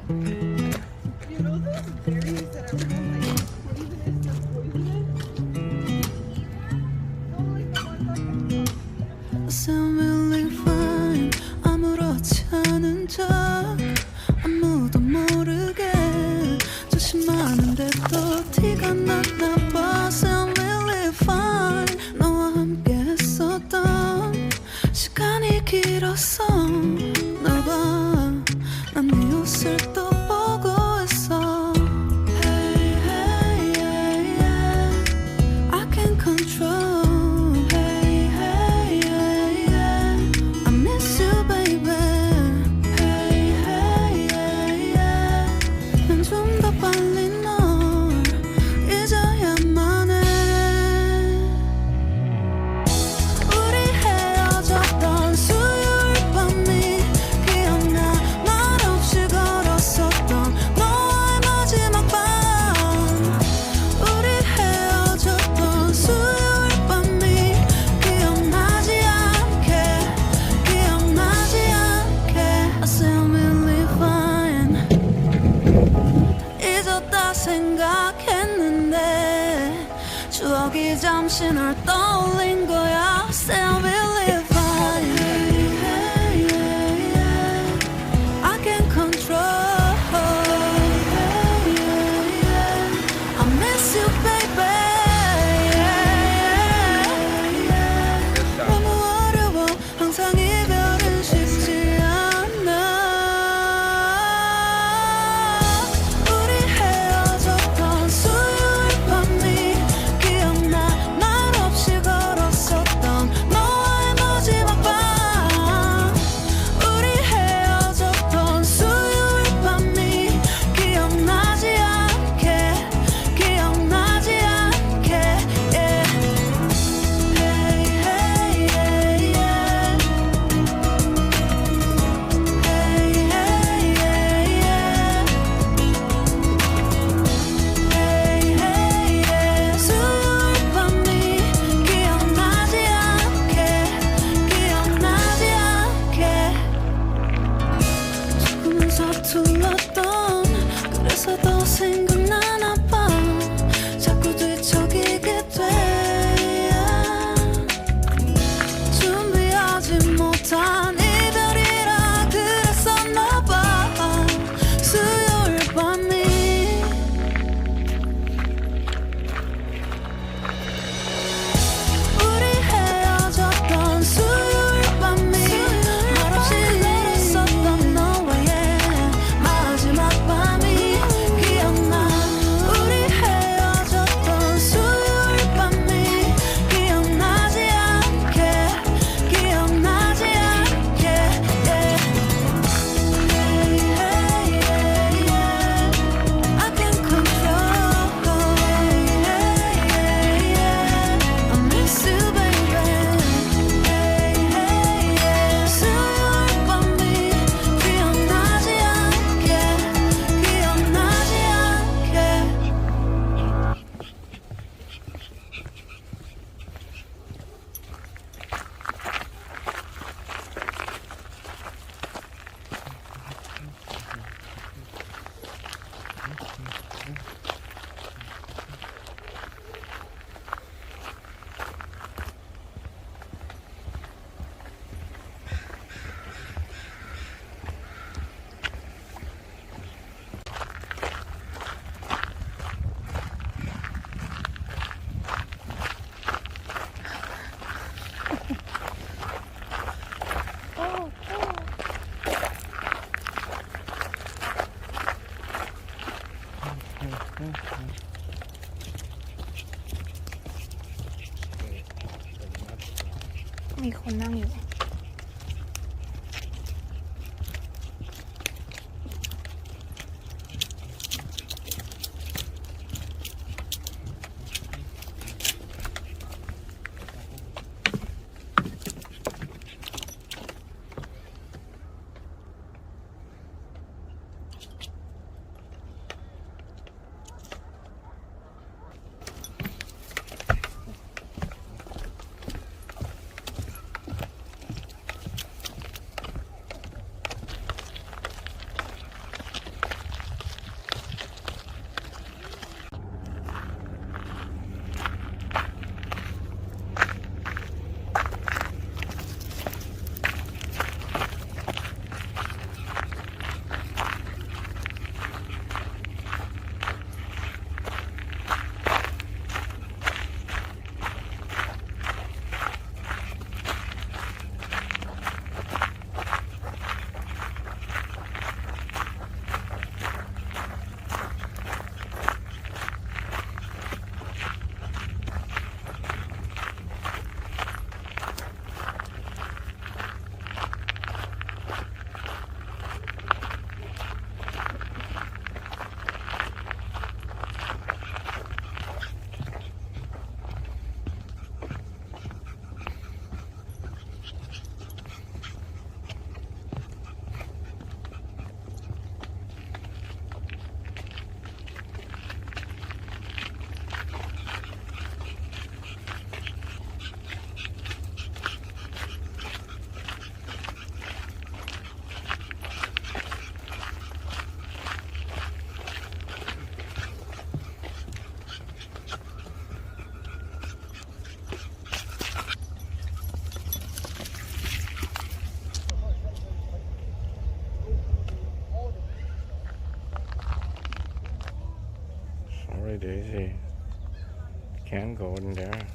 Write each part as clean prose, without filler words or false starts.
You know those berries that are called like poisonous or poisonous? No, like the ones that can Sound really fine 아무렇지 않은 척 아무도 모르게 조심하는데 또 티가 났나 봐 Sound really fine 너와 함께 했었던 시간이 길었어 널 봐 난 네 옷을 또 보고 있어 Hey hey yeah yeah I can't control Hey hey yeah yeah I miss you baby Hey hey yeah yeah 난 좀 더 빨리 널 잊어야만 해 우리 헤어졌던 수요일 밤이 기억나 말없이 걸었었던 너와의 마지막 밤 우리 헤어졌던 수요일 밤이 기억나지 않게 I sound really fine 잊었다 생각했는데 추억이 잠시 널 떠올린 거야 Sound really fine Hey, hey, yeah, yeah. I can't control Hey, yeah, yeah. I miss you baby yeah, yeah. 너무 어려워 항상 이별은 쉽지 않아 우리 헤어졌던 수요일 밤이 기억나 말없이 걸었었던 너와의 마지막 밤 우리 헤어졌던 수요일 밤이 기억나지 않게 yeah. Hey hey yeah yeah Hey hey yeah yeah Hey hey yeah 수요일 밤이 기억나지 않게 조금은 서툴렀던 그래서 더 생각나나 봐 자꾸 뒤척이게 돼 준비하지 못한 이별이라 그랬었나 봐 수요일 밤이 우리 헤어졌던 수요일 밤이 말없이 걸었었던 너와의 마지막 밤이 기억나 우리 헤어졌던 수요일 밤이 기억나지 않게 yeah. Hey hey yeah yeah I can't control Hey hey yeah I miss you baby Hey hey yeah 수요일 밤이 기억나지 않게มีคนนั่งอยู่ Sorry, Daisy. Can't go in there.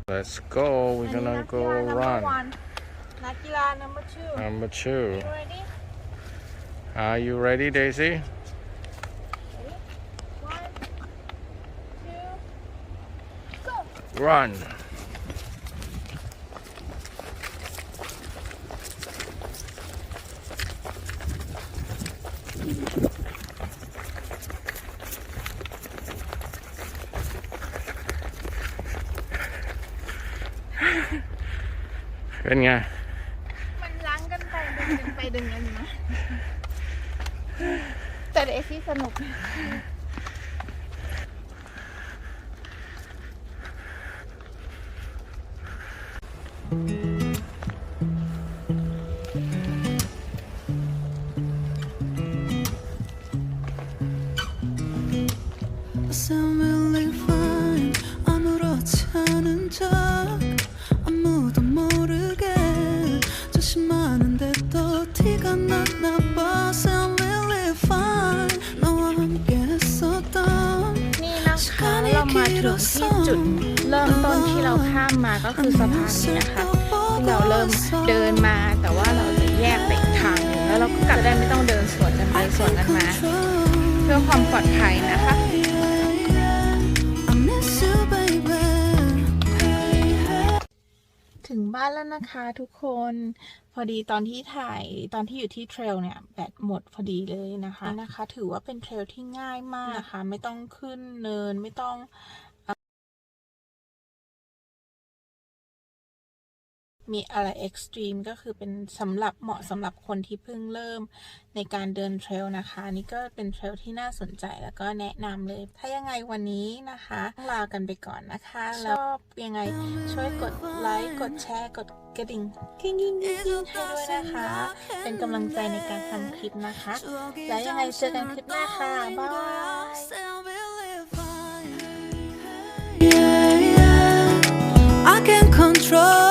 Let's go. We're gonna go run. นักกีฬา number 2 Number 2. ready Are you ready, Daisy? 1 2 go Run. Bên nha. มันล้างกันไปดึงกันไปดึงกันมาแต่เดซี่สนุก Sound really fine 아무렇지 않은 척 아무도 모르게 조심하는데 또 티가 났나 봐 Sound really fine 너와 함께 했었던 นี่นะคะเรามาถึงที่จุดเริ่มต้นที่เราข้ามมาก็คือสะพานนี้นะคะที่เราเริ่มเดินมาแต่ว่าเราจะแยกไปอีกทางหนึ่งแล้วเราก็กลับได้ไม่ต้องเดินสวนกันไปสวนกันมาเพื่อความปลอดภัยนะคะ I miss you baby ถึงบ้านแล้วนะคะทุกคนพอดีตอนที่อยู่ที่เทรลเนี่ยแบตหมดพอดีเลยนะคะถือว่าเป็นเทรลที่ง่ายมากนะคะไม่ต้องขึ้นเนินไม่ต้องมีอะไรเอ็กซ์ตรีมก็คือเป็นเหมาะสำหรับคนที่เพิ่งเริ่มในการเดินเทรลนะคะนี่ก็เป็นเทรลที่น่าสนใจแล้วก็แนะนำเลยถ้ายังไงวันนี้นะคะลากันไปก่อนนะคะแล้วยังไงช่วยกดไลค์กดแชร์กดกระดิ่งกิ้งให้ด้วยนะคะเป็นกำลังใจในการทำคลิปนะคะแล้วยังไงเจอกันคลิปหน้าค่ะบ๊ายบาย Sound really fine. Yeah, yeah. I can control